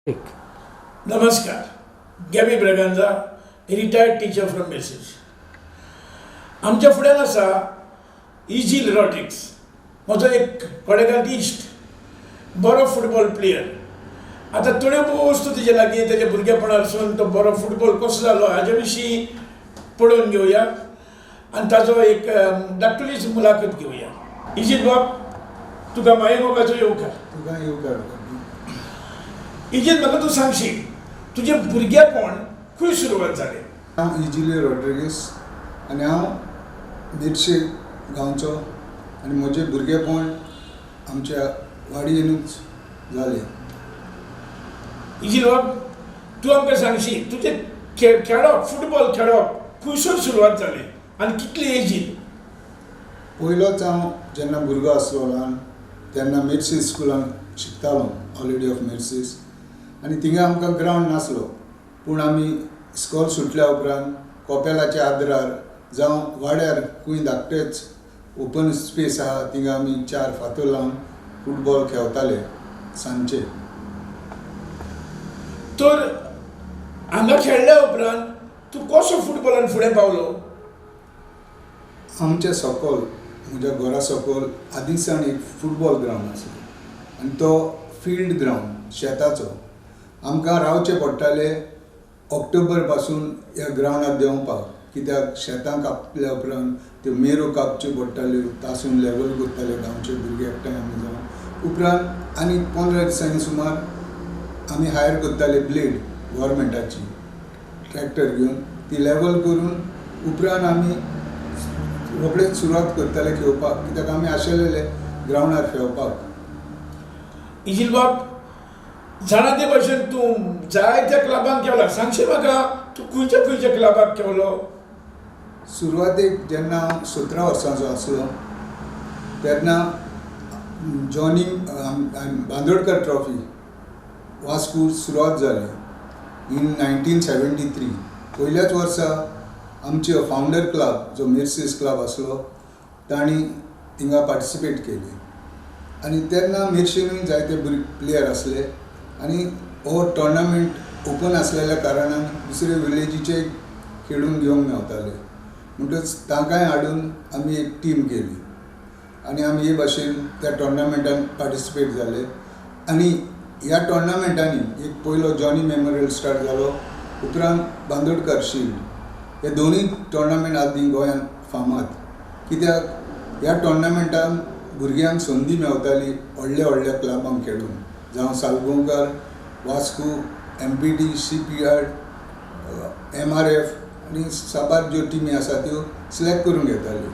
एक नमस्कार. Gaby Braganza, retired teacher from मेसेज. आमच्या फुड्यान आसा इजिल रॉड्रिक्स, म्हजो एक कोडेगांव इश्ट, बरो फुटबॉल प्लेयर. आतां थोड्यो वस्तू तेजे लागीं तेजे भुरगेपणासून तो बरो फुटबॉल कसो जालो हाजे विशीं पळोवन घेवया आनी ताजो एक धाकटुलीच मुलाखत घेवया. इजिल बाब, तुका माये मोगाचो येवकार. तुका येवकार. इजिल, म्हाका तूं सांगशील तुजें भुरगेपण खंय सुरवात जालें? हांव इजिले रॉड्रिगीस आनी हांव मेर्शे गांवचो आनी म्हजें भुरगेपण आमच्या वाडयेनूच जालें. इजिल बाब, तूं आमकां सांगशील तुजें खेळप फुटबॉल खेळप खंयसून सुरवात जालें आनी कितली एजीन? पयलोच हांव जेन्ना भुरगो आसलो ल्हान तेन्ना मेर्सीस स्कुलान शिकतालो, ऑल ऑफ मेर्सीस. आनी थिंगा आमकां ग्रावंड नासलो, पूण आमी इस्कॉल सुटल्या उपरांत कॉपेलाच्या आदारार जावं वाड्यार खंय धाकटेच ओपन स्पेस आहा थिंगा आमी 4 फातर लावन फुटबॉल खेळटाले सांजचे. तर हांगा खेळ्ळ्या उपरांत तूं कसो फुटबॉलान फुडें पावलो? आमच्या सकयल म्हज्या घरा सकयल आदींसान एक फुटबॉल ग्रावंड आसलो आनी तो फिल्ड ग्रावंड शेताचो. आमकां रावचें पडटालें ऑक्टोबर पासून ह्या ग्रावंडार देंवपाक, कित्याक शेतां कापल्या उपरांत त्यो मेरो कापच्यो पडटाल्यो, तासून लेवल करताले गांवचे भुरगे एकठांय आमी जावन. उपरांत आनी 15 दिसांनी सुमार आमी हायर करताले ब्लेड गव्हर्मेंटाची ट्रॅक्टर घेवन, ती लेवल करून उपरांत आमी रोखडेच सुरवात करताले खेळपाक, कित्याक आमी आशिल्ले ग्रावंडार खेळपाक. इजिल बाब, जाणा ते भाशेन तूं जायत्या क्लबांक खेळ्ळा. सांगशील म्हाका तूं खंयच्या खंयच्या क्लबाक खेळ्ळो? सुरवातेक जेन्ना हांव 17 वर्सांचो आसलो तेन्ना जॉनी बांदोडकर ट्रॉफी वास्को सुरवात जाली इन 1973. पयल्याच वर्सा आमचे फावंडर क्लब जो मेर्सीस क्लब आसलो तांणी थिंगा पार्टिसिपेट केली आनी तेन्ना मेर्शेनूय जायते प्लेयर आसले आनी हो टोर्नामेंट ओपन आसलेल्या कारणान दुसरे विलेजीचे खेळून घेवंक मेवताले. म्हणटच तांकांय हाडून आमी एक टीम केली आनी आमी हे भाशेन त्या टोर्नामेंटान पार्टिसिपेट जाले. आनी ह्या टोर्नामेंटांनी एक पयलो जॉनी मेमोरियल स्टार्ट जालो, उपरांत बांदोडकर शील्ड. हे दोनूय टोर्नामेंट आदी गोंयांत फामाद, कित्याक ह्या टोर्नामेंटान भुरग्यांक संदी मेवताली व्हडल्या व्हडल्या क्लबांक खेळून, जावं Salgaocar, Vasco, MPT, CPR, MRF आनी साबार ज्यो टिमी आसा त्यो सिलेक्ट करून घेताल्यो.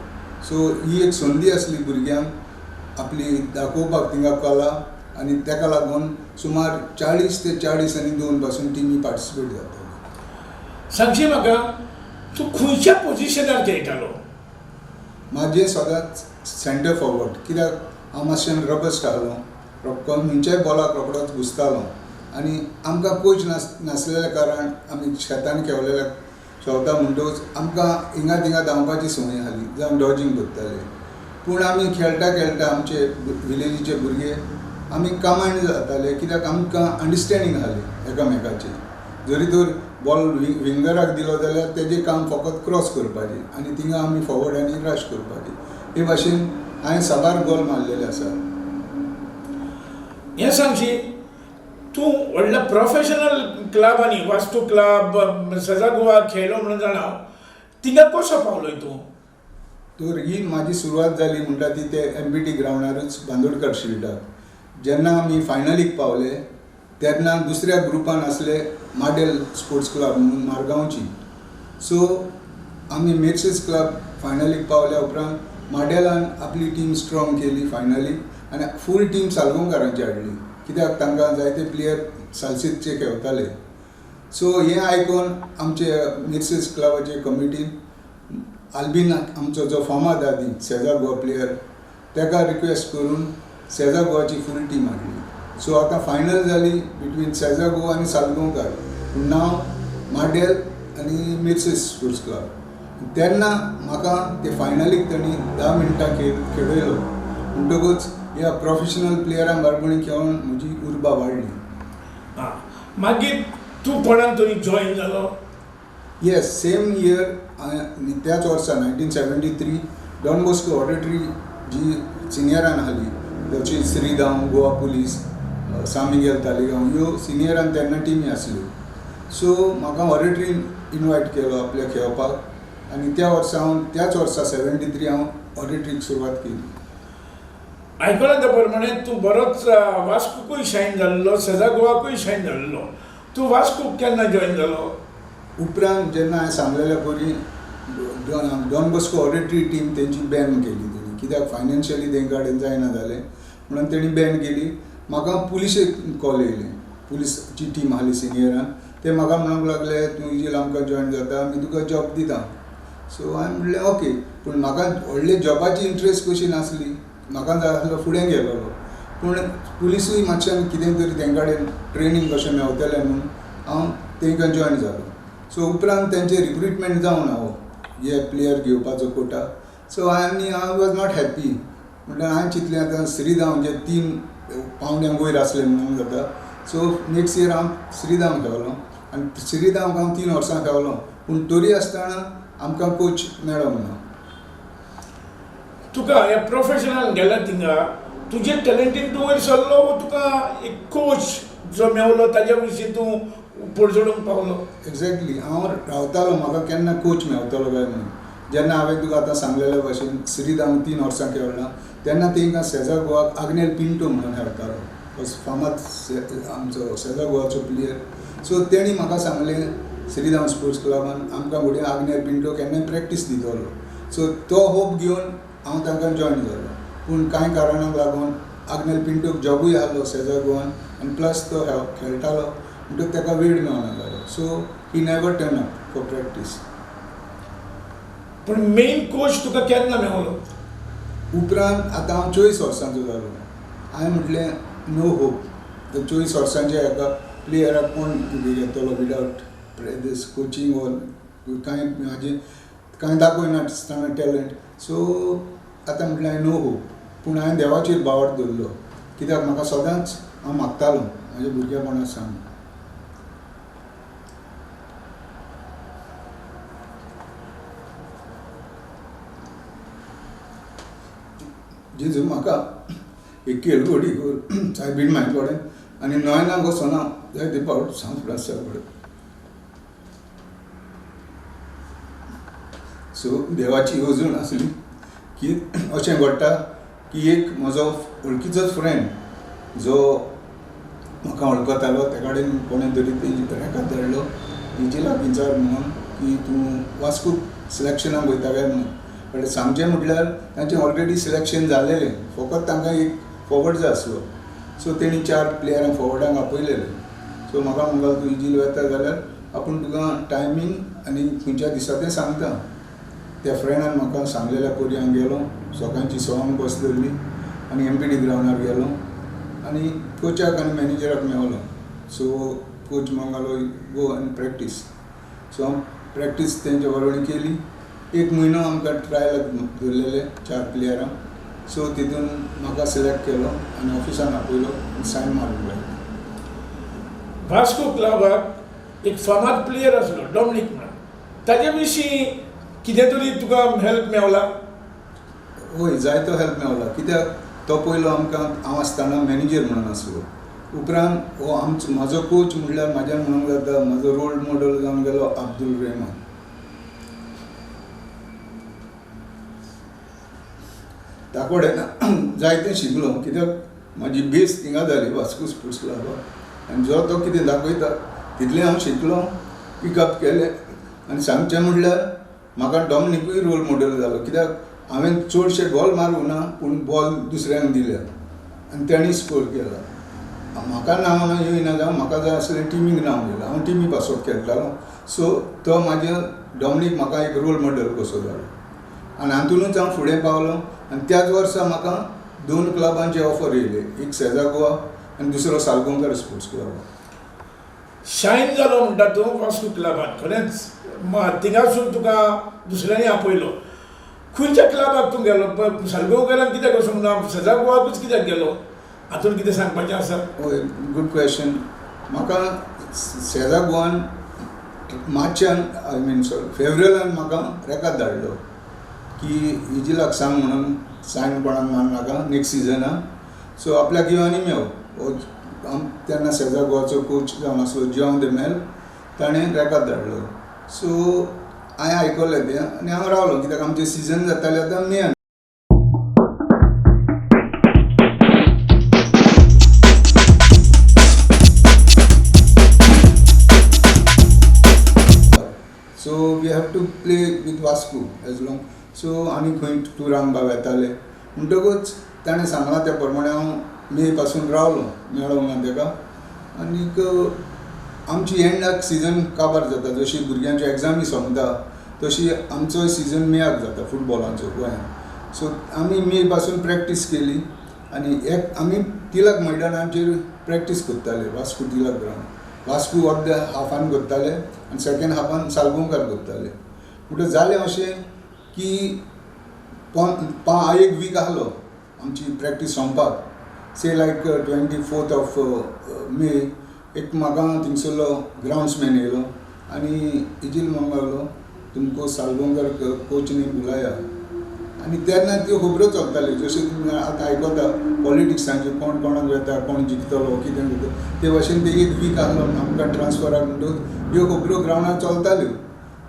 सो ही एक संदी आसली भुरग्यांक आपली दाखोवपाक थिंगा कला, आनी ताका लागून सुमार 40 ते 42 पासून टिमी पार्टिसिपेट जाताल्यो. सांगशील म्हाका तूं खंयच्या पोजिशनार खेळटालो? म्हाजें सदांच सेंटर फॉरवर्ड, कित्याक हांव मातशें रबस्ट आहलो, खंयच्याय बॉलाक रोखडोच घुसतालो आनी आमकां कोच नासलेल्या कारण आमी शेतान खेळटा म्हणटच आमकां हिंगा थिंगा धांवपाची संवय आसली, जावं डॉजींग करताले. पूण आमी खेळटा खेळटा आमचे विलेजीचे भुरगे आमी कमांड जाताले, कित्याक आमकां अंडरस्टँडींग आसली एकामेकाची. जरी तर बॉल विंगराक दिलो जाल्यार तेजें काम फकत क्रॉस करपाचें आनी थिंगा आमी फॉरवर्ड आनी रश करपाचें. हे भाशेन हांवें साबार गोल मारलेले आसा. हें सांगशील तूं व्हडल्या प्रोफेशनल क्लबांनी, वास्को क्लब, सजा गोवा खेळ्ळो म्हणून जाणाव, थिंगा कसो पावलोय तूं? तर ही म्हाजी सुरवात जाली म्हणटा ती ते MPT ग्रावंडारूच बांदोडकर शिल्डाक. जेन्ना आमी फायनलीक पावले तेन्ना दुसऱ्या ग्रुपान आसले माडेल स्पोर्ट्स क्लब म्हणून मारगांवची. सो आमी मेर्सीस क्लब फायनलीक पावल्या उपरांत माडेलान आपली टीम स्ट्रॉंग केली फायनलीक आनी फूल टीम सालगांवकारांची हाडली, कित्याक तांकां जायते प्लेयर सालसेतचे खेळटाले. सो हें आयकून आमचे मेर्सीस क्लबाचे कमिटीन आल्बीन आमचो जो फामाद आदी सेजा गोवा प्लेयर ताका रिक्वेस्ट करून सेजा गोवाची फूल टीम हाडली. सो आतां फायनल जाली बिटवीन सेजा गोवा आनी सालगांवकार, नांव माडेल आनी मेर्सीस स्पोर्ट्स क्लब. तेन्ना म्हाका ते फायनलीक तांणी 10 मिनटां खेळयलो म्हणटकूच ह्या प्रोफेशनल प्लेयरां बारबणी खेळून म्हजी उर्बा वाडली. मागीर तूं कोणाक तरी जॉईन जालो. येस, सेम इयर त्याच वर्सा 1973 डॉन बॉस्को ऑडिटरी जी सिनियरान आसली ताची श्रीधाम, गोवा पुलीस, सामिगेल तालिगांव ह्यो सिनियरान तेन्ना टिमी आसल्यो. सो म्हाका ऑडिटरीन इनवायट केलो आपल्या खेळपाक आनी त्या वर्सा हांव त्याच वर्सा 73 हांव ऑडिटरीक सुरवात केली. आयकलां त्या प्रमाणे तूं बरोच वास्कोकूय शायन जाल्लो, सेजा गोवाकूय शायन जाल्लो. तूं वास्कोक केन्ना जॉईन जालो? उपरांत जेन्ना हांवें सांगलेल्या परी डॉन बॉस्को ऑडिटरी टीम तेंची बॅन केली तेणी, कित्याक फायनान्शियली तें कडेन जायना जालें म्हणून तेणी बॅन केली. म्हाका पुलिशेक कॉल येयलें, पुलीसची टीम आसली सिनियरान, ते म्हाका म्हणूंक लागले तूं इजील आमकां जॉईन जाता, आमी तुका जॉब दिता. सो हांवें म्हणलें ओके, पूण म्हाका व्हडले जॉबाची इंट्रस्ट कशी नासली, म्हाका जाय आसलो फुडें गेलोलो, पूण पुलिसूय मातशें कितें तरी तें कडेन ट्रेनींग कशें मेवतलें म्हणून हांव तेंकां जॉईन जालो. सो उपरांत तेंचें रिक्रुटमेंट जावन हांव हे प्लेयर घेवपाचो कोटा. So I was not happy. म्हणल्यार हांवें चिंतलें आतां श्रीधाम जे 3 पावंड्यांक वयर आसलें म्हणून जाता. सो नेक्स्ट इयर हांव श्रीधाम खेळलो आनी श्रीधाम हांव 3 वर्सां खेळलो, पूण तरी आसतना आमकां कोच मेळ्ळो ना. तुका ह्या प्रोफेशनान गेल्या थिंगा तुजे टॅलंटीन तूं वयर सरलो, वो तुका एक कोच जो मेवलो ताज्या विशीं तूं पडजोडूंक पावलो? एक्झॅक्टली, हांव रावतालो म्हाका केन्ना कोच मेवतलो काय म्हणून. जेन्ना हांवें तुका आतां सांगलेल्या भशेन श्रीधाम 3 वर्सां खेळ्ळां तेन्ना तेंकां सेजा गोवाक आग्नेल पिंटो म्हणून खेळटालो, फामाद आमचो सेजा गोवाचो प्लेयर. सो तेणी म्हाका सांगलें श्रीधाम स्पोर्ट्स क्लबान आमकां फुडें आग्नेल पिंटो केन्नाय प्रॅक्टीस दितलो. सो तो होप घेवन हांव तांकां जॉईन जालो. पूण कांय कारणांक लागून आग्नेल पिंटोक जॉबूय आसलो सेजा गोवान आनी प्लस तो खेळटालो म्हणटूच ताका वेळ मेळना जालो. So he never turn up for practice. पूण मेन कोच तुका केन्ना मेवलो? उपरांत आतां हांव 24 वर्सांचो जालो. हांवें म्हटलें नो होप, तर 24 वर्सांच्या एका प्लेयराक कोण घेतलो विदावट दीस कोचिंग ऑर कांय दाखयना आसतना टॅलंट. सो आतां म्हटलें हांवें नो होप. पूण हांवें देवाचेर बावर दवरलो, कित्याक म्हाका सदांच हांव मागतालो म्हाज्या भुरगेपणा सावन. जेजू म्हाका एक केळगोडी कर सायबीण म्हाजे कडेन आनी नॉयनाक वचोना जाय ते पावट सांग फ्रासा कडेन. सो देवाची येवजण आसली की अशें घडटा की एक म्हजो वळखीचोच फ्रेंड जो म्हाका वळखतालो ते कडेन कोणें तरी तेजी रेखाद धाडलो तेजी लागींचार म्हणून की तूं वास्कोक सिलेक्शनाक वयता काय म्हणून. बट सांगचें म्हटल्यार तांचें ऑलरेडी सिलेक्शन जालेलें, फकत तांकां एक फॉवर्ड जाय आसलो. सो तेणी 4 प्लेयरांक फॉवर्डांक आपयलेले. सो म्हाका म्हणलो तूं इजील वता जाल्यार आपूण तुका टायमींग आनी खंयच्या दिसा तें सांगता. त्या फ्रेंडान म्हाका सांगलेल्या परी हांव गेलो, सकाळची 6 बस धरली आनी MPD ग्रावंडार गेलो आनी कोचाक आनी मॅनेजराक मेवलो. सो कोच म्हणलो गो आनी प्रॅक्टीस. सो हांव प्रॅक्टीस तेंच्या बरोबर केली. 1 म्हयनो आमकां ट्रायलाक धरलेले 4 प्लेयरांक. सो तितून म्हाका सिलेक्ट केलो आनी ऑफिसान आपयलो आनी सायन मारून लायली. वास्को क्लबाक एक फामाद प्लेयर आसलो डॉमिनीक म्हणून, ताजे विशीं कितें तरी तुका हेल्प मेवला? हय, जायतो हेल्प मेवला. कित्याक तो पयलो आमकां हांव आसतना मॅनेजर म्हणून आसलो. उपरांत हो म्हाजो कोच म्हणल्यार म्हाज्यान म्हणूंक जाता म्हाजो रोल मॉडल जावन गेलो अब्दुल रहमान. ताचे कडेन जायतें शिकलो, कित्याक म्हाजी बेस थिंगा जाली वास्को स्पोर्ट्स क्लबाक आनी जो तो कितें दाखयता तितलें हांव शिकलो, पिकअप केलें. आनी सांगचें म्हणल्यार म्हाका डॉमिनीकूय रोल मॉडल जालो, कित्याक हांवें चडशे बॉल मारूंक ना पूण बॉल दुसऱ्यांक दिल्या आनी तेणी स्कोर केला. म्हाका नांव येयना जावं म्हाका जाय आसलें टिमीक नांव येयलां, हांव टिमी पासवर्ड खेळटालो. सो तो म्हाजे डॉमिनीक म्हाका एक रोल मॉडल कसो जालो आनी हातूनच हांव फुडें पावलो. आनी त्याच वर्सा म्हाका 2 क्लबांचे ऑफर येयले, एक सेजा गोवा आनी दुसरो सालगोंकर स्पोर्ट्स क्लब. शायन जालो म्हणटा तूं वास्को क्लबान, खरेंच थिंगासून तुका दुसऱ्यांनी आपयलो. खंयच्या क्लबाक तूं गेलो? सालगोंकरान कित्याक वचूंक ना? सेजा गोवाकूच कित्याक गेलो? हातून कितें सांगपाचें आसा? हय, गूड क्वेश्चन. म्हाका शेजा गोवान मार्चान फेब्रुवारीन म्हाका रेकाद धाडलो की इजिलाक सांग म्हणून सायन कोणाक मारनाका नेक्स्ट सिजना. सो आपल्याक यो आनी मेव तेन्ना शेजा गोवाचो कोच जावन आसलो जॉन द मेल, ताणें रेकाद धाडलो. सो हांवें आयकलें तें आनी हांव रावलो कित्याक आमचें सिजन जातालें आतां main. So we have to play with Vasco as long. So आनी खंय टुरांक बा वेताले म्हणटकूच ताणें सांगलां त्या प्रमाणे हांव मे पासून रावलो मेळोंक ना ताका. आनीक आमची एंडाक सिजन काबार जाता, जशी भुरग्यांच्यो एग्जामी सोंपता तशी आमचो सिजन मेयाक जाता फुटबॉलाचो गोंयांत. सो आमी मे पासून प्रॅक्टीस केली आनी आमी तिलक मैदानाचेर प्रॅक्टीस करताले, वास्को तिलक ग्रावंड. वास्को अर्द्या हाफान करताले आनी सेकेंड हाफान सालगांवकार करताले. म्हणटच जालें अशें की एक वीक आहलो आमची practice सोंपपाक. Say like 24th of May एक म्हाका थिंगसरलो ग्राउंड्समॅन येयलो आनी इजील मागलो तुमको सालगांवकर कोच ने बुलाया. आनी तेन्ना त्यो खबरो चलताल्यो, जशें तुमी आतां आयकता पॉलिटिक्सांच्यो, कोण कोणाक वेता, कोण जिखतलो, कितें करता ते भाशेन ते एक वीक आहलो आमकां ट्रान्सफराक म्हणटूच ह्यो खबरो ग्रावंडार चलताल्यो.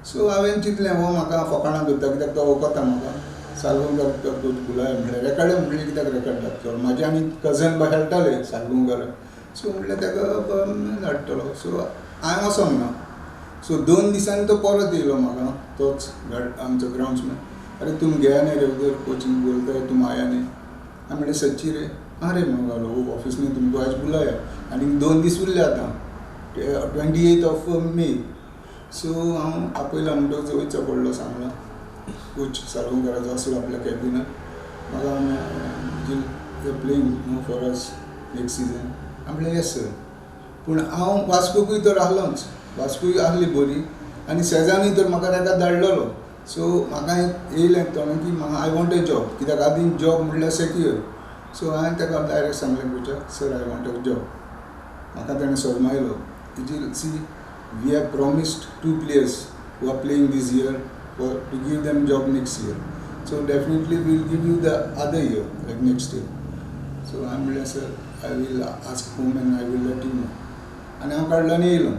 सो हांवें चिंतलें हो म्हाका फकाणां करता कित्याक तो वळखता म्हाका. सालगांवकर कोच बुलाया म्हणल्यार रेकाडे म्हणलें कित्याक रेकाड धाडटलो. म्हाजे आनी कजन बा खेळटाले सालगांवकार. सो म्हणलें ताका धाडटलो. सो हांवें वचोंक ना. सो 2 दिसांनी तो परत येयलो म्हाका, तोच आमचो ग्राउंड्समॅन. अरे तुम गया नहीं रे उधर, कोचिंग बोलता है तुम आया नहीं. हांवें म्हणलें सच्ची रे. अरे म्हणलो वो ऑफिस में तुमको आज बुलाया. आनी 2 दीस उरले आतां 28th ऑफ मे. सो हांव आपयला म्हणटच वयचो पडलो. सांगला कोच सालगांवकाराचो आसलो आपल्या कॅबिनान. म्हाका playing for us next season. हांवें म्हणलें येस सर. पूण हांव वास्कोकूय तर आहलोच, वास्कोय आहली बरी आनी सेजानूय तर म्हाका ताका धाडलेलो. सो म्हाका येयलें थोडें की आय वॉन्ट अ जॉब, कित्याक आदीं जॉब म्हणल्यार सेक्युअर. सो हांवें ताका डायरेक्ट सांगलें कोचाक sir I want a job. म्हाका ताणें सरमायलो इजील see we have promised 2 players who are playing this year to give them job next year. So definitely we will give you the other year, like next year. So I am sir, I will ask home and I will let you know. आनी हांव काडलो आनी येयलो.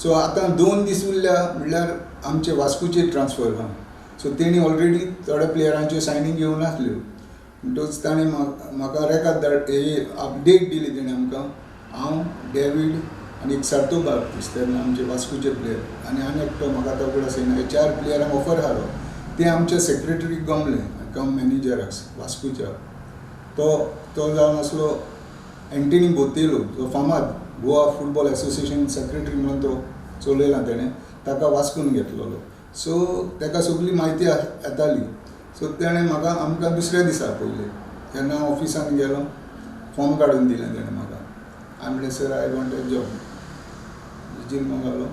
So आतां 2 दीस उरल्या म्हणल्यार आमचे वास्कोचे transfer हा. सो तेणी ऑलरेडी थोड्या प्लेयरांच्यो सायनींग घेवन आसल्यो. म्हणटच ताणें म्हाका रेकाद डेट दिली तेणें आमकां. हांव डेवीड आनी एक सारतो बार्तीस तेन्ना आमचे वास्कोचे प्लेयर आनी एकटो म्हाका तो कडेन आसना. हे 4 प्लेयरांक ऑफर आसलो. ते आमचे सेक्रेटरीक गमले कम मॅनेजराक वास्कोच्या. तो जावन आसलो एंटनी बोतेलो, जो फामाद गोवा फुटबॉल एसोसिएशन सेक्रेटरी म्हणून तो चलयला तेणें. ताका वास्कोन घेतलेलो. सो ताका सगळी म्हायती येताली. सो तेणें म्हाका आमकां दुसऱ्या दिसा पयलें जेन्ना हांव ऑफिसान गेलो फॉर्म काडून दिलें तेणें म्हाका. हांवें म्हणलें sir I want a job. इजील मागलो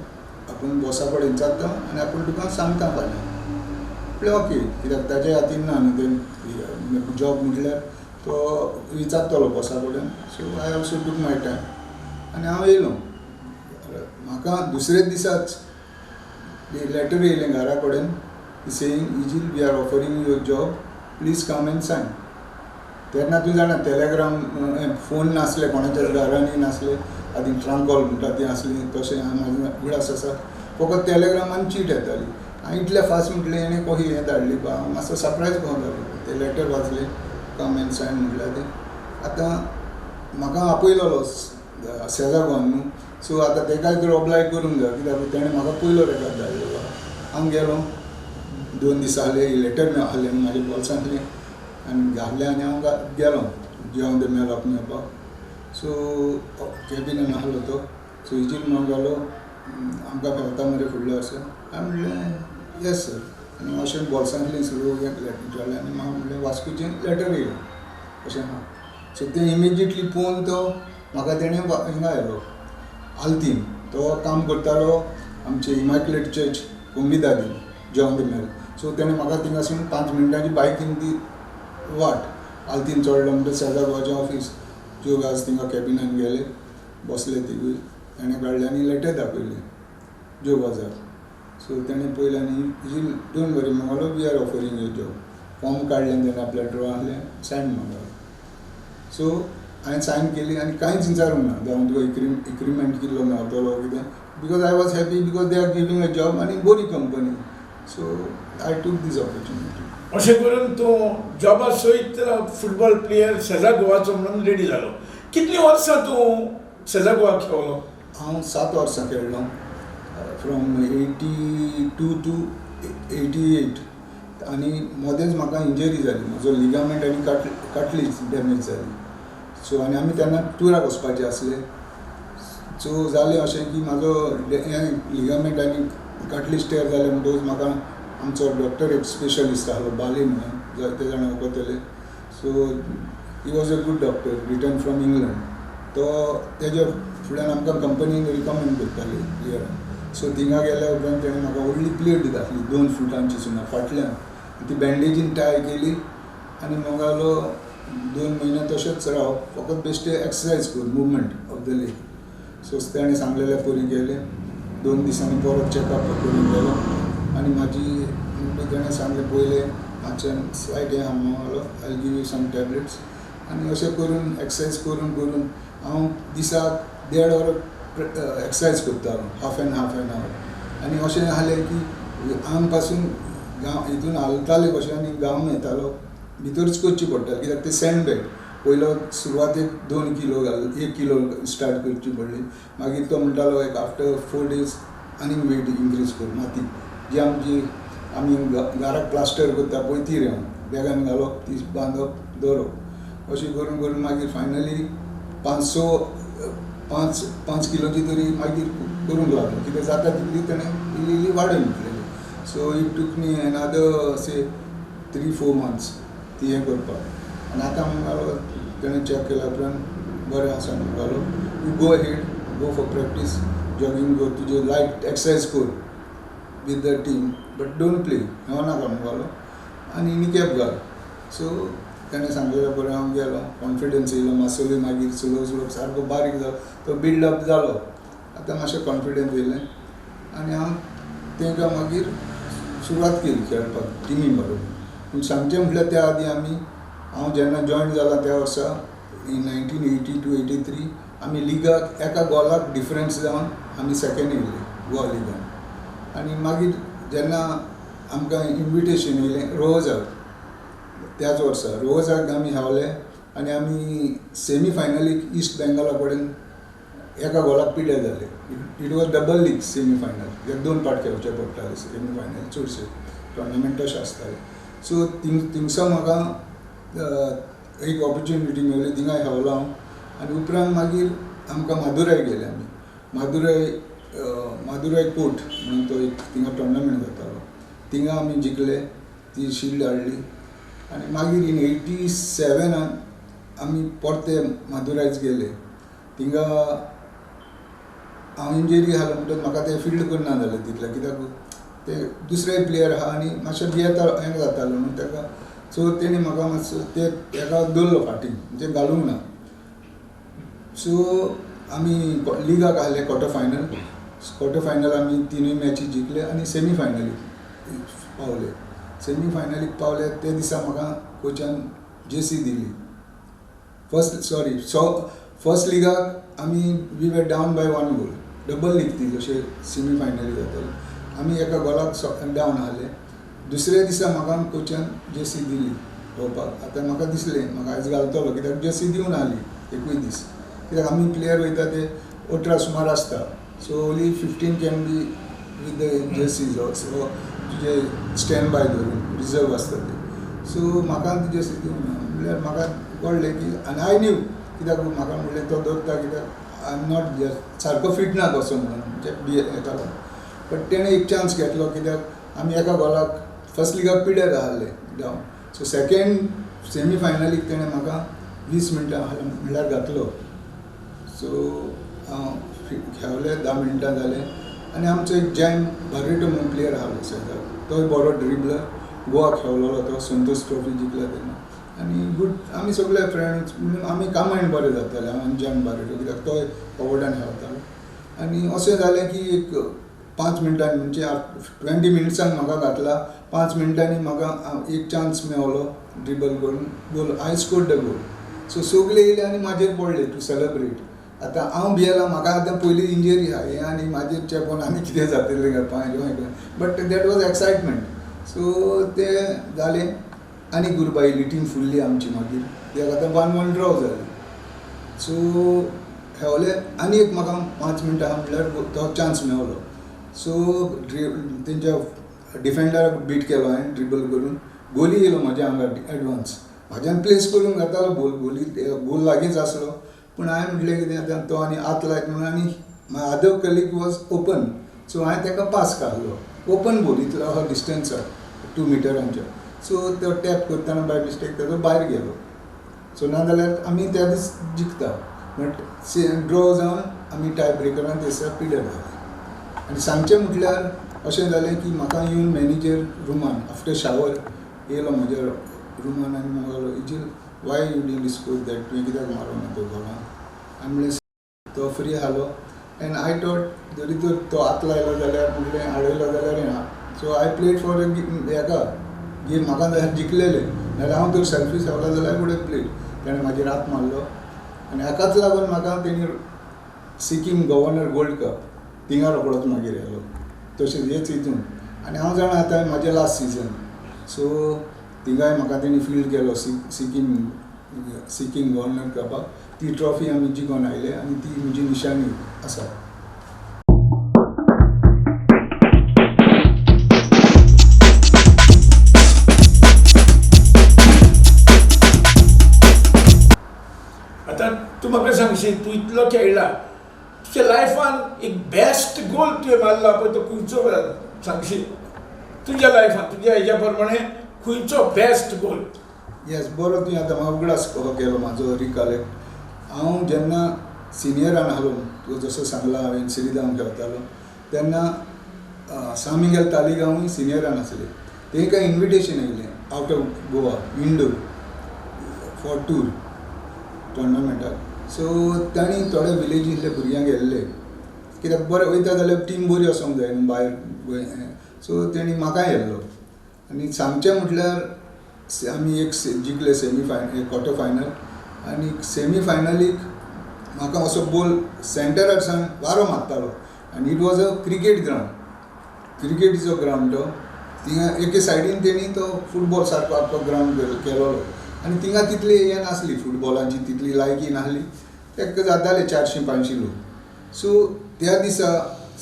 आपूण बॉसा कडेन जाता आनी आपूण तुका सांगता फाल्यां. म्हणलें ओके, कित्याक ताच्या हातीन ना न्हू तें जॉब म्हटल्यार तो विचारतलो बॉसा कडेन. सो आय ऑल्सो टूक माय टायम आनी हांव येयलो. म्हाका दुसरेच दिसाच लेटर येयलें घरा कडेन सेयींग इजील we are offering you a job, please come and sign. तेन्ना तूं जाणा टॅलेग्राम फोन नासले, कोणाच्या घरांनी नासले. आदीं ट्रांक कॉल म्हणटा ती आसली तशें म्हाजें विळास आसा. फकत टॅलेग्रामान चीट येताली. हांवें इतलें फास्ट म्हटलें हेणें कशी हें धाडली पळय. हांव मातसो सरप्रायज कहो जालो. तें लेटर वाचलें कम एंड सायन म्हटल्यार तें. आतां म्हाका आपयलोलो सेजा गोवन न्हू. सो आतां ताकाय तर ऑब्लायज करूंक जाय कित्याक तेणें म्हाका पयलो रेकाद धाडलेलो. हांव गेलो 2 दीस आहले लेटर आहलें म्हाज्या बॉल्सांतलें आनी घातलें आनी हांव गेलो जेवण तें मेळप मेळपाक. सो कॅबिनान आहलो तो. सो इजील मागलो आमकां खेळता मरे फुडल्या वर्सा. हांवें म्हणलें येस सर. आनी अशें बॉल्सांतलें सगळें लेटर जालें आनी हांव म्हणलें वास्कोचें लेटर येयलें अशें हा. सो तें इमिजिएटली पळोवन तो म्हाका तेणें हिंगा आयलो आल्तीन. तो काम करतालो आमचे इमॅक्युलेट चर्च कोंबिदादी जॉन द मेल. सो तेणें म्हाका थिंगासून 5 मिनटांची बायकीन ती वाट आल्तीन चडलो म्हणटा सेजा गोवाचें ऑफीस. ज्यो आज थिंगा कॅबिनान गेले बसले थिंग ताणें काडलें आनी लेटर दाखयलें जो बाजार. सो ताणें पळयलें आनी इजील डोंट वरी म्हणलो we are offering you job. Form काडलें ताणें आपल्या ड्रॉवांतलें सायन मारलो. सो हांवें सायन केली आनी कांयच विचारूंक ना जावं तुका इक्रिमेंट कितलो मेळटलो कितें, because I was happy because they are giving a job आनी बरी कंपनी. सो आय टूक दीस ऑपॉर्च्युनिटी. अशें करून तूं जॉबा सयत फुटबॉल प्लेयर सेजा गोवाचो म्हणून रेडी जालो. कितलीं वर्सां तूं सेजा गोवा खेळलो? हांव 7 वर्सां खेळ्ळो फ्रॉम 82 टू 88. आनी मदेंच म्हाका इंजरी जाली, म्हजो लिगामेंट आनी काटलीज डॅमेज जाली. सो आनी आमी तेन्ना टुराक वचपाचे आसले. सो जालें अशें की म्हाजो लिगामेंट आनी काटलीज टेर जाले म्हणटकूच म्हाका आमचो डॉक्टर एक स्पेशलिस्ट आसलो बाली म्हणून, ते जाणा वखदले. So he was a good doctor return from England. तो तेज्या फुड्यान आमकां कंपनीन रिकमेंड करताली प्लेयरांक. सो थिंगा गेल्या उपरांत तेणें म्हाका व्हडली प्लेट दाखली 2 फुटांची सुद्दां फाटल्यान. ती बँडेजीन टाय केली आनी म्हणलो 2 म्हयने तशेंच राव, फकत बेश्टे एक्सरसायज कर movement of the leg. So ताणें सांगलेल्या परी गेलें. 2 दिसांनी परत चॅकअप करून गेलो आनी म्हाजी ताणें सांगलें पयलें मातशें स्लायट हें म्हणलो I give you some tablets. आनी अशें करून एक्सरसायज करून करून हांव दिसाक 1.5 वर एक्सरसायज करतालो, हाफ एन आवर. आनी अशें जालें की हांगा पासून हितून हालताले कशें आनी गांव येतालो भितरच करची पडटाली, कित्याक ते सँड बॅग पयलो सुरवातेक 2 किलो 1 किलो स्टार्ट करची पडली. मागीर तो म्हणटालो एक आफ्टर 4 days आनीक वेट इनक्रीज कर, माती जी आमी घराक प्लास्टर करता पळय ती रेंवन बॅगान घालप, ती बांदप, दवरप. अशें करून करून मागीर फायनली 5 किलोची तरी मागीर करूंक लागलो, कितें जाता तितली ताणें इल्ली वाडय म्हटलेली. So it took me another say 3-4 months ती हें करपाक. आनी आतां म्हणलो ताणें चॅक केल्या उपरांत बरें आसा म्हणलो you go head, go for practice, jogging कर, तुजे लायट एक्सरसायज कर with the team, but don't play हें नाका म्हणलो आनी निकेप घाल. सो ताणें सांगलेल्या बरें हांव गेलो, कॉन्फिडन्स येयलो मातसो. मागीर स्लो सारको बारीक जालो, तो बिल्डअप जालो. आतां मातशें कॉन्फिडन्स येयलें आनी हांव तांकां मागीर सुरवात केली खेळपाक टिमी बरोबर. पूण सांगचें म्हटल्यार त्या आदीं हांव जेन्ना जॉयन जाला त्या वर्सा इन 1980 to 83 आमी लिगाक एका गोलाक डिफरन्स जावन आमी सेकेंड येयले गोवा लिगान. आनी मागीर जेन्ना आमकां इन्विटेशन येयलें रोहजाक, त्याच वर्सा रोहजाक आमी हावले आनी आमी सेमी फायनलीक ईस्ट बेंगाला कडेन एका गोलाक पिड्यार जाले. It was double league semi final, 2 पाट खेळचे पडटाले सेमी फायनल, चडशे टोर्नामेंट तशें आसताले. सो थिंगसान म्हाका एक ऑपॉर्च्युनिटी मेळ्ळी, थिंगाय हावलो हांव. आनी उपरांत मागीर आमकां मादुराय गेले आमी. मादुराय कोर्ट म्हणून तो एक थिंगा टोर्नामेंट जातालो, थिंगा आमी जिखले, ती शील्ड हाडली. आनी मागीर इन 87 आमी परते मादुरायच गेले. थिंगा हांव इंजरी जालो म्हणटच म्हाका ते फील्ड करना जालें तितलें, कित्याक ते दुसरे प्लेयर आहा आनी मातशें भियेता हें जातालो न्हू ताका. सो तेणी म्हाका मातसो ते हेका दवरलो फाटीं, म्हणजे घालूंक ना. सो आमी लिगाक आहले क्वॉर्टर फायनल आमी 3 मॅची जिखले आनी सेमी फायनलीक पावले. सेमी फायनलीक पावले ते दिसा म्हाका कोचान जेसी दिली. फर्स्ट लिगाक आमी we were down by 1 goal, double league ती जशें सेमी फायनली जाताली. आमी एका गोलाक डावन आहले. दुसऱ्या दिसा म्हाका कोचान जेसी दिली पळोवपाक. आतां म्हाका दिसलें म्हाका आयज घालतलो, कित्याक जेसी दिवन आहली 21 दीस, कित्याक आमी प्लेयर वयता ते 18 सुमार आसता. So only 15 can be with the Jaycees. So तुजे स्टँड बाय धरून रिजर्व आसता ते. सो म्हाका ती जेसी दिवन म्हणल्यार म्हाका कळ्ळें की, आनी आय न्यू, कित्याक म्हाका म्हणलें तो दवरता, कित्याक आय एम नॉट सारको फिट ना कसो म्हणून, म्हणजे हेका. बट तेणें एक चान्स घेतलो, कित्याक आमी एका गोलाक फर्स्ट लिगाक पिड्यार आहले डावन. सो सेकेंड सेमी फायनलीक तेणें म्हाका 20 मिनटां म्हणल्यार घातलो. सो हांव खेळले 10 मिनटां जाले आनी आमचो एक जॅन बारेटो म्हणून प्लेयर आहलो सद्या, तोय बरो ड्रिबलर, गोवा खेळलोलो तो, संतोश ट्रॉफी जिखला तेन्ना. आनी गूड आमी सगळे फ्रेंड्स, आमी कामायन बरे जाताले. हांव आनी जॅन बारेटो, कित्याक तोय फॉवर्डान खेळटालो. आनी अशें जालें की एक 5 मिनटांनी म्हणजे 20 मिनिट्सांक म्हाका घातला, 5 मिनटांनी म्हाका एक चान्स मेळलो ड्रिबल करून goal, I scored the goal. So सगळे येयले आनी म्हाजेर पडले टू सेलेब्रेट. आतां हांव भियेला, म्हाका आतां पयली इंजरी आहा हें आनी म्हाजेर चेपोन आनी कितें जातलें काय पांय, but that was excitement. So तें जालें आनी गुरबायली टीम फुल्ली आमची मागीर, कित्याक आतां 1-1 ड्रॉ जाली. सो हेवले आनी एक म्हाका 5 मिनटां म्हणल्यार तो चान्स मेळलो. सो तेंच्या डिफेंडराक बीट केलो हांवें ड्रिबल करून, गोली येयलो म्हाज्या आंगार एडवान्स. म्हाज्यान प्लेस करून घातालो गोल लागींच आसलो, पूण हांवें म्हटलें कितें आतां तो आनी हात लायत म्हणून, आनी my other colleague was open, so हांवें ताका पास काडलो. ओपन बॉल इतलो आहा डिस्टन्सार 2 मिटरांच्या. सो तो टॅप करतना बाय मिस्टेक ताजो भायर गेलो. सो नाजाल्यार आमी त्या दीस जिखता, बट ड्रॉ जावन आमी टाय ब्रेकरान दिसा पिड्यार जाले. आनी सांगचें म्हटल्यार अशें जालें की म्हाका येवन मॅनेजर रुमान आफ्टर शावर येयलो म्हज्या रुमान आनी म्हाका लागलो, इजील why you didn't score that, तुवें कित्याक मारोना तो गोलान. आनी म्हणलें तो फ्री आसलो एन्ड आय थॉट जरी तर तो हात लायलो जाल्यार म्हटलें आडयलो जाल्यार हें. सो आय प्लेड फॉर हेका गेम, म्हाका जाल्यार जिखलेलें, नाल्यार हांव तर सेल्फी सावला जाल्यार फुडें प्लेड. ताणें म्हाजेर हात मारलो आनी हाकाच लागून म्हाका तेणी सिक्कीम गव्हर्नर गोल्ड कप थिंगा रोखडोच मागीर येयलो. तशेंच हेच हितून आनी हांव जाणा आतां म्हाजें लास्ट सिजन. सो थिंगाय म्हाका तेणी फील्ड केलो सिक्कीम गव्हर्नर कपाक. ती ट्रॉफी आमी जिखून आयले आनी ती म्हजी निशाणी आसा. आतां तूं म्हाका सांगशील, तूं इतलो खेळ्ळा, तुज्या लायफान एक बेस्ट गोल तुवें मारला पळय तो खंयचो सांगशील तुज्या लायफान, तुज्या हेज्या प्रमाणे खंयचो बेस्ट गोल? येस, बरो तुवें आतां म्हाका उगडास कहो केलो म्हाजो रिकलेक्ट. हांव जेन्ना सिनियरान आसलो, तो जसो सांगला हांवें श्रीधाम खेळटालो तेन्ना सामिगेल तालिगांवूय सिनियरान आसले. तेंकां इन्विटेशन येयलें out of Goa, indoor for tour टोर्नामेंटाक. सो तांणी थोडे विलेजींतले भुरग्यांक गेल्ले, कित्याक बरें वयता जाल्यार टीम बरी आसूंक जाय न्हू भायर गोंय. सो तेणी म्हाकाय येयल्लो आनी सांगचें म्हटल्यार आमी एक जिखले क्वॉर्टर फायनल. आनी सेमी फायनलीक म्हाका असो बॉल सेंटरासान वारो मारतालो आनी it was a cricket ground. Cricket is a ground तो. थिंगा एके सायडीन तेणी तो फुटबॉल सारको आख्खो ग्रावंड केलोलो आनी थिंगा तितली हें नासली, फुटबॉलाची तितली लायकी नासली, तेका जाताले 400-500 लोक. सो त्या दिसा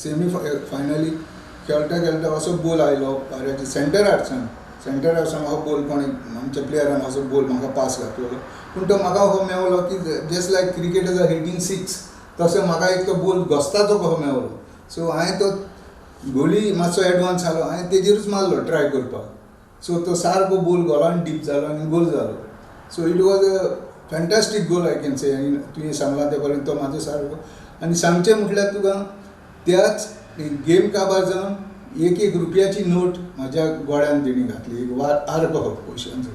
सेमी फायनलीक खेळटा खेळटा असो बॉल आयलो पाऱ्याच्या सेंटरासान हो बॉल कोणी आमच्या प्लेयरान असो बॉल म्हाका पास घातलेलो. पूण तो म्हाका हो मेळलो की just like cricket is a hitting 6, तसो म्हाका एक तो बॉल घोस्ताचो कहो मेळलो. सो हांवें तो गोली मातसो एडवान्स आसलो, हांवें तेजेरूच मारलो ट्राय करपाक. सो तो सारको बॉल गोलान डीप जालो आनी गोल जालो. So it was a fantastic goal I can say. आनी तुवें सांगला ते पर्यंत तो म्हाजो सारको. आनी सांगचें म्हटल्यार तुका त्याच गेम काबार जावन एक रुपयाची नोट म्हाज्या गोड्यान तेणी घातली, एक आर कहो पयशांचो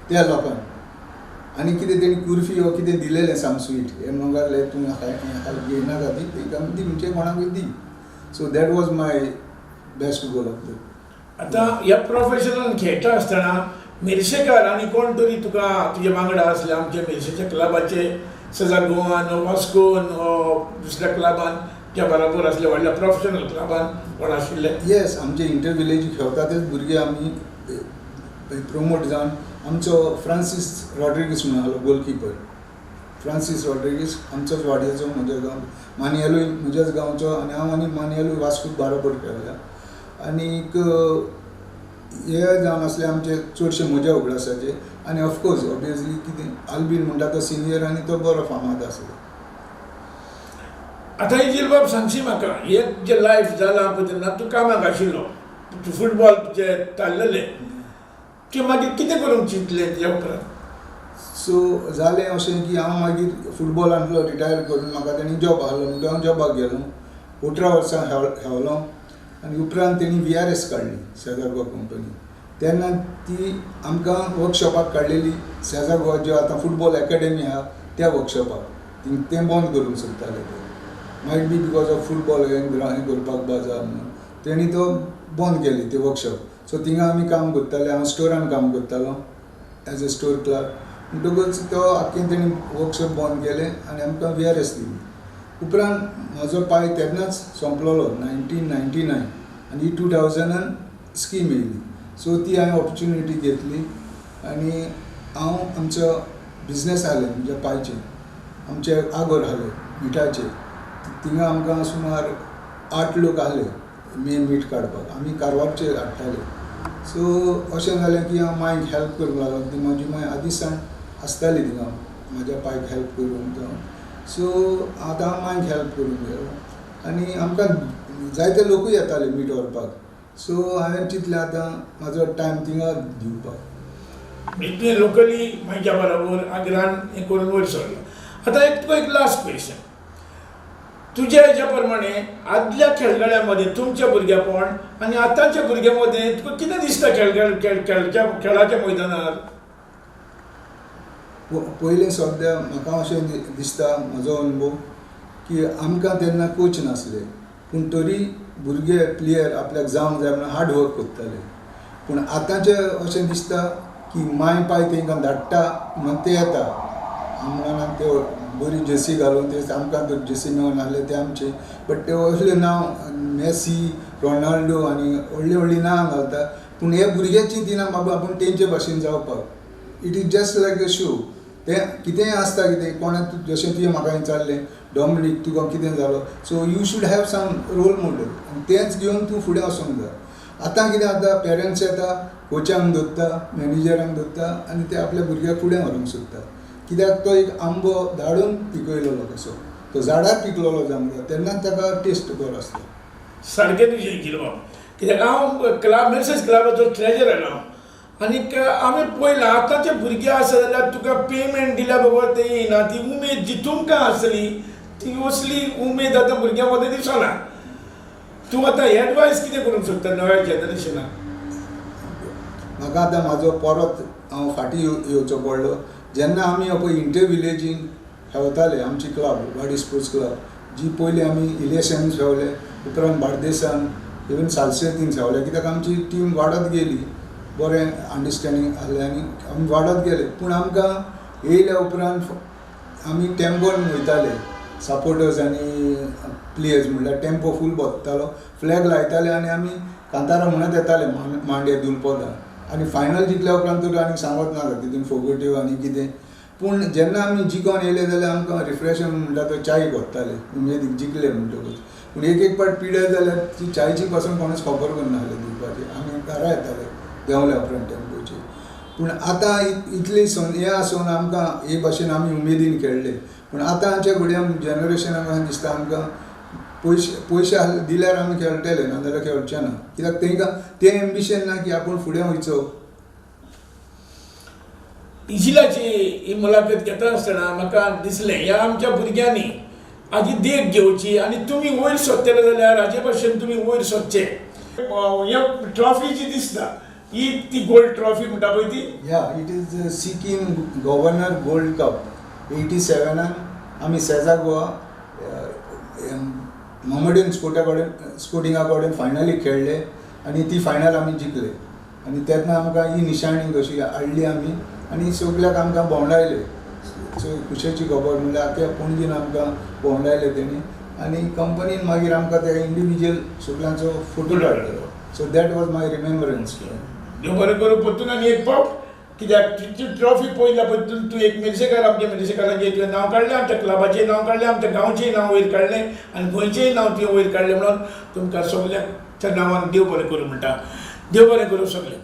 त्या लोकांक. आनी कितें तेणी कुर्फी हो कितें दिलेलें साम स्वीट, हें म्हाका लागलें तूं घेयना दी, तेका दी म्हणजे कोणाकूय दी. So that was my best goal of the. आतां ह्या प्रोफेशनल खेळटा आसतना मेर्शेकार आनी कोण तरी तुका तुजे वांगडा आसले आमचे मेर्शेच्या क्लबाचे, सजा गोवान वास्कोन दुसऱ्या क्लबान त्या बरोबर आसले व्हडल्या प्रोफेशनल क्लबान कोण आशिल्ले? येस, आमचे इंटर विलेज खेळटा तेच भुरगे आमी प्रमोट जावन. आमचो फ्रांसीस रॉड्रिगीस म्हणून आसलो गोलकीपर. फ्रांसीस रॉड्रिगीस आमचोच वाड्याचो, म्हज्या गांव मानियालूय म्हज्याच गांवचो. आनी हांव आनी मानियालूय वास्कोक बाराबर खेळ्ळा. आनीक हे जावन आसले आमचे चडशे म्हज्या उगडासाचे. आनी ऑफकोर्स ऑबियसली कितें आल्बीन म्हणटा तो सिनियर आनी तो बरो फामाद आसलो. आतां इजील बाब सांगशी म्हाका, एक जे लायफ जालां पळय तेन्ना तूं कामाक आशिल्लो, तूं फुटबॉल तुजें ताल्लेलें, की मागीर कितें करूंक चिंतलें तेच्या उपरांत? सो जालें अशें की हांव मागीर फुटबॉलांतलो रिटायर करून म्हाका तेणी जॉब आहलो म्हणून हांव जॉबाक गेलो. 18 वर्सां खेळलो आनी उपरांत तेणी VRS काडली शेजार गोवा कंपनी. तेन्ना ती आमकां वर्कशॉपाक काडलेली शेजार गोवा ज्यो आतां फुटबॉल एकाडेमी आहा त्या वर्कशॉपाक. तें बंद करूंक सोदताले ते. Might B because of football हे करपाक बाजार म्हणून तेणी तो बंद केली ते वर्कशॉप. सो थिंगा आमी काम करताले, हांव स्टोरान काम करतालो एज अ स्टोर क्लर्क. म्हणटकूच तो आख्खें तेणी वर्कशॉप बंद केलें आनी आमकां VRS दिली. उपरांत म्हजो पांय तेन्नाच सोंपलोलो 1999 आनी 2000 स्कीम येयली. सो ती हांवें ऑपॉर्च्युनिटी घेतली आनी हांव आमचो बिझनेस आहलें म्हणजे पांयचें आमचे आगोर आहले मिठाचे. थिंगा आमकां सुमार 8 लोक आहले मेन मीठ काडपाक. आमी कारवारचे हाडटाले. सो अशें जालें की हांव मांयक हेल्प करूंक लागलो. ती म्हाजी मांय आदीं सावन आसताली थिंगा म्हाज्या पांयक हेल्प करूंक जावन. सो आतां हांव मांयक हेल्प करूंक गेलो आनी आमकां जायते लोकूय येताले मीठ व्हरपाक. सो हांवें चिंतलें आतां म्हाजो टायम थिंगा दिवपाक. इतलें लोकली मागीर बरोबर आग्रान हें करून वयर सरलो. आतां तुका एक लास्ट क्वेश्चन. तुज्या हेज्या प्रमाणे आदल्या खेळगड्यां तुमचें भुरगेपण आनी आतांच्या भुरग्यां मदें तुका कितें दिसता खेळाच्या मैदानार? पयलें सद्या म्हाका अशें दिसता म्हजो अनुभव की आमकां तेन्ना कोच नासले पूण तरी भुरगे प्लेयर आपल्याक जावंक जाय म्हणून हार्ड वर्क करताले. पूण आतांचें अशें दिसता की मांय पाय तांकां धाडटा म्हणून ते येता म्हणून ते बरी जर्सी घालून ते आमकां तर जर्सी मेळून आहले ते आमचे. बट ते असले नांव मेसी रोनाल्डो आनी व्हडलीं व्हडलीं नांवां घालता पूण हे भुरग्यां चिंतिना बाबा आपूण तेंचे भाशेन जावपाक. It is just like a show. तें कितेंय आसता कितें कोणाक जशें तुवें म्हाका विचारलें डॉमिनीक तुका कितें जालो. So you should have some role model आनी तेंच घेवन तूं फुडें वचूंक जाय. आतां कितें जाता पेरंट्स येता कोचांक धरता मॅनेजरांक धरता आनी ते आपल्या भुरग्याक फुडें व्हरूंक सोदता. कित्याक तो एक आंबो धाडून पिकयलोलो कसो तो झाडार पिकलोलो जावंक जाय तेन्नाच ताका टेस्ट बरो आसता. सारकें तुजें किलो कित्याक हांव क्लब मेर्सेस क्लबाचो ट्रेजर आलो आनीक आमी पळयलां आतांचे भुरगे आसा जाल्यार तुका पेमेंट दिल्या बरोबर ते येयना. ती उमेद जी तुमकां आसली ती असली उमेद आतां भुरग्यां मदें दिसना. तूं आतां एडवायस कितें करूंक सोदता नव्या जनरेशनाक? म्हाका आतां म्हाजो परत हांव फाटीं येवचो पडलो. जेन्ना आमी पळय इंटर विलेजीन खेळटाले आमची क्लब वाडी स्पोर्ट्स क्लब जी पयलीं आमी इलेक्शन्स खेळले उपरांत बार्देसान इवन सालसेतीन खेळले कित्याक आमची टीम वाडत गेली. बरें अंडरस्टँडींग आहलें आनी आमी वाडत गेले. पूण आमकां येयल्या उपरांत आमी टेम्पोन वयताले सपोर्टर्स आनी प्लेयर्स म्हणल्यार टेम्पो फूल भरतालो फ्लॅग लायताले आनी आमी कांतारां म्हणत येताले मांडे दुलपोदा आनी फायनल जिखल्या उपरांत तर आनी सांगत ना तितून फोगोट्यो आनी कितें. पूण जेन्ना आमी जिखोन येयले जाल्यार आमकां रिफ्रेशन म्हणटा तो च्या भरताले उमेदीक जिखले म्हणटकूच. पूण एक पाट पिड्यार जाल्यार ती च्यायची पासून कोणाच खबर करनासले दिवपाची. आमी घरा येताले देंवल्या उपरांत टेम्पोची. पूण आतां इतली हें आसून आमकां हे भाशेन आमी उमेदीन खेळ्ळे. पूण आतांच्या घडयां जनरेशनाक अशें दिसता आमकां पयशे दिल्यार आमी खेळटले नाजाल्यार खेळचे ना. कित्याक तांकां तें एम्बिशन ना की आपूण फुडें वयचो. इजिलाची ही मुलाखत घेता आसतना म्हाका दिसलें ह्या आमच्या भुरग्यांनी हाजी देख घेवची आनी तुमी वयर सोदतले जाल्यार हाचे भाशेन तुमी वयर सोदचे. ह्या ट्रॉफी जी दिसता ही ती गोल्ड ट्रॉफी म्हणटा पळय ती. या it is Sikkim governor gold cup 87 आमी सेजा गोवा मोमेडियन स्पोर्टिंगा कडेन फायनली खेळ्ळे आनी ती फायनल आमी जिखले. आनी तेन्ना आमकां ही निशाणी कशी हाडली आमी आनी सगल्याक आमकां भोंवडायले. सो खुशेची खबर म्हणल्यार आख्या पणजीन आमकां भोंवडायले तेणी आनी कंपनीन मागीर आमकां ते इंडिविज्युअल सगल्यांचो फोटो काडलो. So that was my remembrance. देव बरें करूं परतून आनी एक फावट कित्याक ती ट्रॉफी पळयल्या परतून तूं एक मेर्सेकार आमच्या मेर्सेकाराचें तुवें नांव काडलें आमच्या क्लबाचें नांव काडलें आमच्या गांवचेंय नांव वयर काडलें आनी गोंयचेंय नांव तुवें वयर काडलें म्हणून तुमकां सगल्यांच्या नांवान देव बरें करूं म्हणटा. देव बरें करूं सगळें.